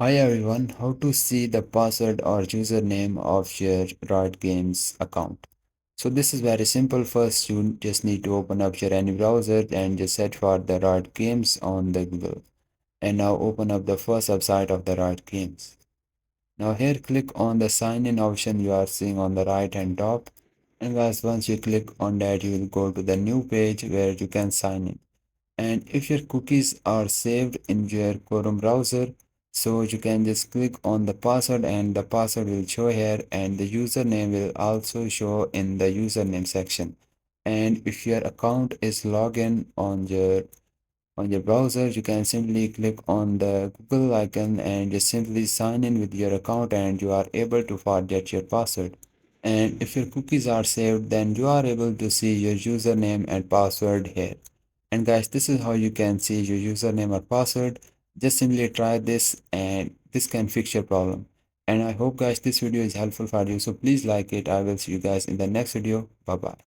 Hi everyone, how to see the password or username of your Riot Games account. So this is very simple. First, you just need to open up your any browser and just search for the Riot Games on the Google. And now open up the first website of the Riot Games. Now here click on the sign in option you are seeing on the right hand top. And guys, once you click on that, you will go to the new page where you can sign in. And if your cookies are saved in your Chrome browser, so you can just click on the password and the password will show here and the username will also show in the username section. And if your account is logged in on your browser, you can simply click on the Google icon and just simply sign in with your account and you are able to forget your password. And if your cookies are saved, then you are able to see your username and password here. And guys, this is how you can see your username or password. Just simply try this and this can fix your problem. And I hope guys this video is helpful for you. So please like it. I will see you guys in the next video. Bye bye.